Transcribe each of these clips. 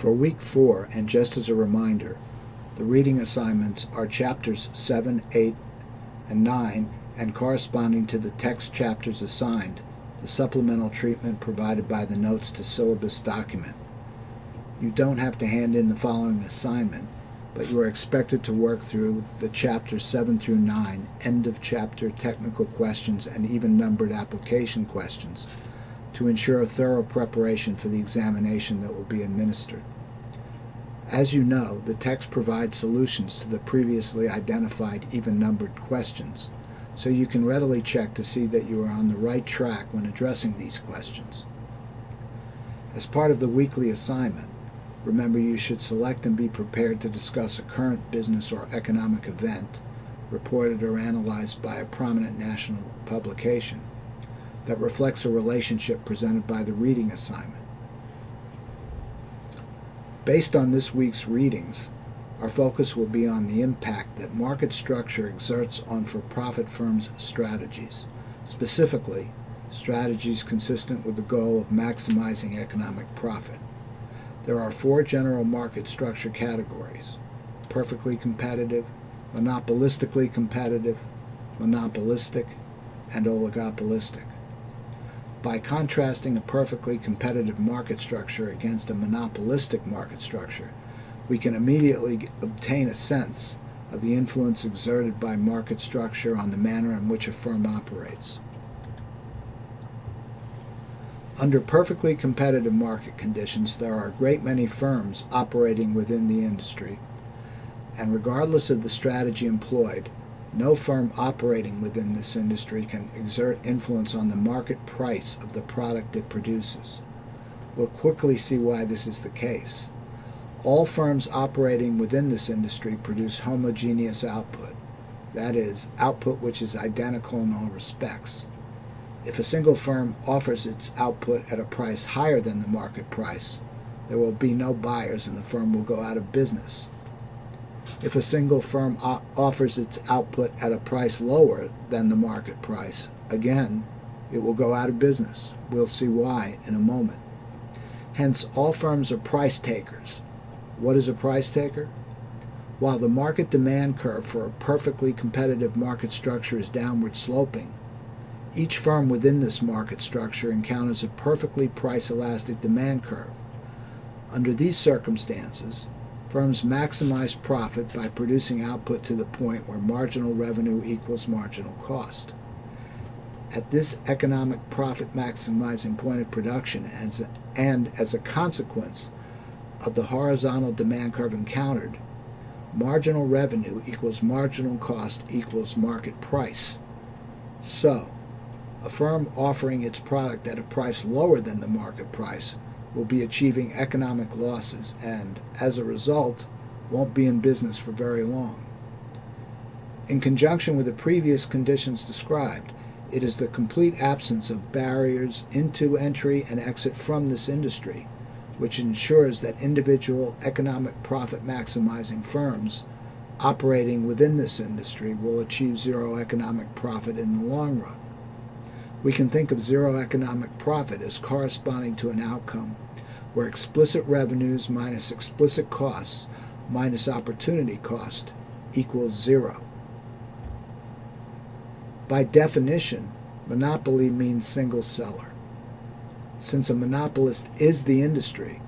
For week 4, and just as a reminder, the reading assignments are chapters 7, 8, and 9, and corresponding to the text chapters assigned, the supplemental treatment provided by the notes to syllabus document. You don't have to hand in the following assignment, but you are expected to work through the chapters 7 through 9, end of chapter technical questions and even numbered application questions, to ensure a thorough preparation for the examination that will be administered. As you know, the text provides solutions to the previously identified even-numbered questions, so you can readily check to see that you are on the right track when addressing these questions. As part of the weekly assignment, remember you should select and be prepared to discuss a current business or economic event, reported or analyzed by a prominent national publication, that reflects a relationship presented by the reading assignment. Based on this week's readings, our focus will be on the impact that market structure exerts on for-profit firms' strategies, specifically, strategies consistent with the goal of maximizing economic profit. There are 4 general market structure categories: perfectly competitive, monopolistically competitive, monopolistic, and oligopolistic. By contrasting a perfectly competitive market structure against a monopolistic market structure, we can immediately obtain a sense of the influence exerted by market structure on the manner in which a firm operates. Under perfectly competitive market conditions, there are a great many firms operating within the industry, and regardless of the strategy employed, no firm operating within this industry can exert influence on the market price of the product it produces. We'll quickly see why this is the case. All firms operating within this industry produce homogeneous output, that is, output which is identical in all respects. If a single firm offers its output at a price higher than the market price, there will be no buyers and the firm will go out of business. If a single firm offers its output at a price lower than the market price, again, it will go out of business. We'll see why in a moment. Hence, all firms are price takers. What is a price taker? While the market demand curve for a perfectly competitive market structure is downward sloping, each firm within this market structure encounters a perfectly price-elastic demand curve. Under these circumstances, firms maximize profit by producing output to the point where marginal revenue equals marginal cost. At this economic profit maximizing point of production, and as a consequence of the horizontal demand curve encountered, marginal revenue equals marginal cost equals market price. So, a firm offering its product at a price lower than the market price will be achieving economic losses and, as a result, won't be in business for very long. In conjunction with the previous conditions described, it is the complete absence of barriers into entry and exit from this industry which ensures that individual economic profit maximizing firms operating within this industry will achieve zero economic profit in the long run. We can think of zero economic profit as corresponding to an outcome where explicit revenues minus explicit costs minus opportunity cost equals zero. By definition, monopoly means single seller. Since a monopolist is the industry,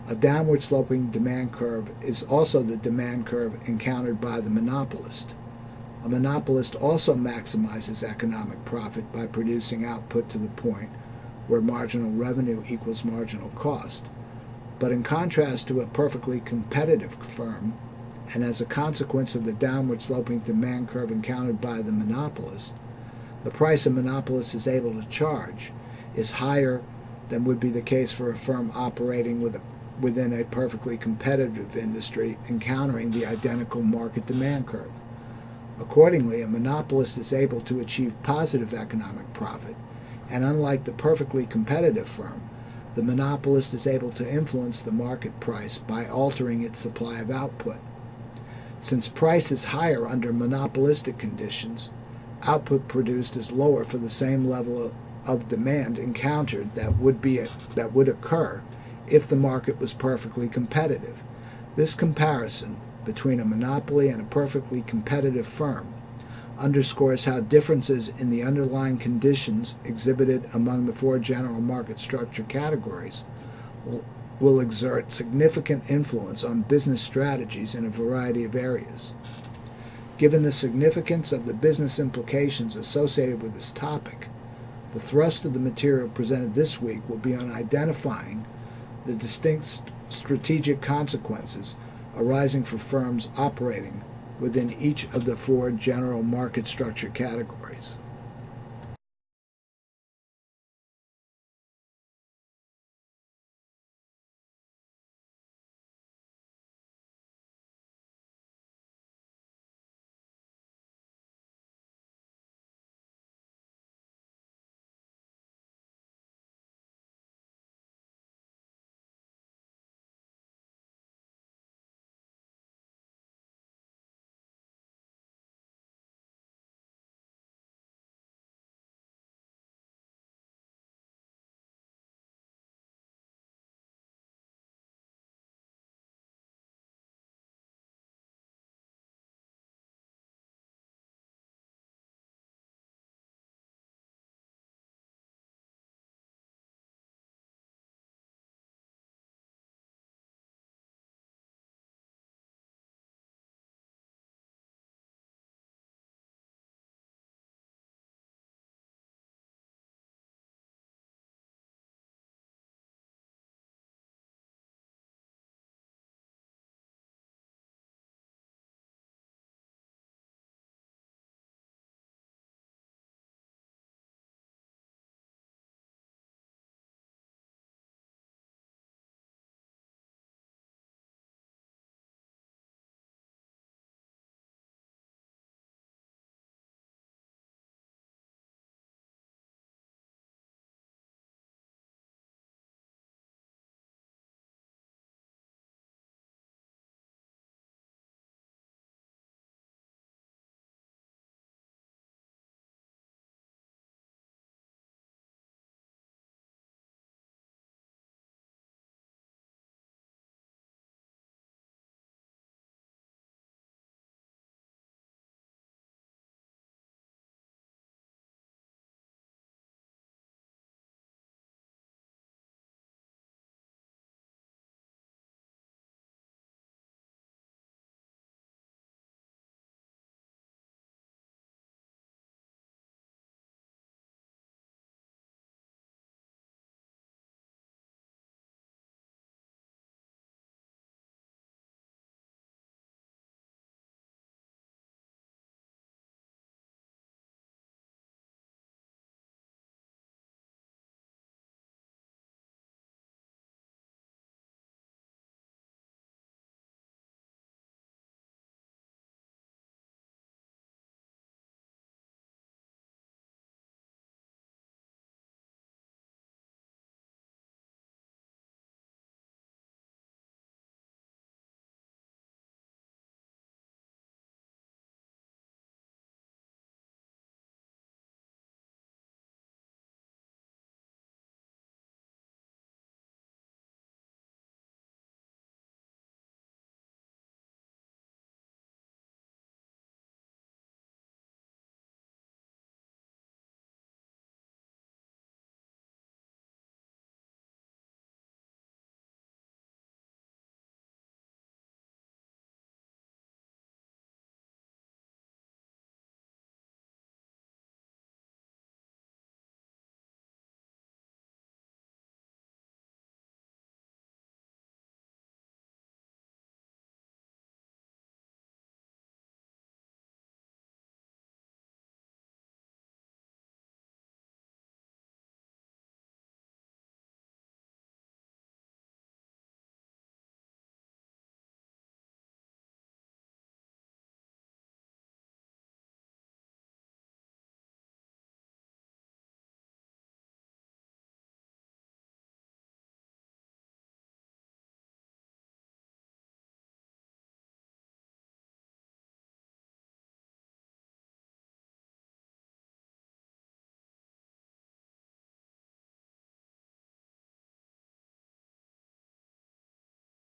a downward sloping demand curve is also the demand curve encountered by the monopolist. A monopolist also maximizes economic profit by producing output to the point where marginal revenue equals marginal cost. But in contrast to a perfectly competitive firm, and as a consequence of the downward sloping demand curve encountered by the monopolist, the price a monopolist is able to charge is higher than would be the case for a firm operating within a perfectly competitive industry encountering the identical market demand curve. Accordingly, a monopolist is able to achieve positive economic profit, and unlike the perfectly competitive firm, the monopolist is able to influence the market price by altering its supply of output. Since price is higher under monopolistic conditions, output produced is lower for the same level of demand encountered that would occur if the market was perfectly competitive. This comparison between a monopoly and a perfectly competitive firm underscores how differences in the underlying conditions exhibited among the four general market structure categories will exert significant influence on business strategies in a variety of areas. Given the significance of the business implications associated with this topic, the thrust of the material presented this week will be on identifying the distinct strategic consequences arising for firms operating within each of the four general market structure categories.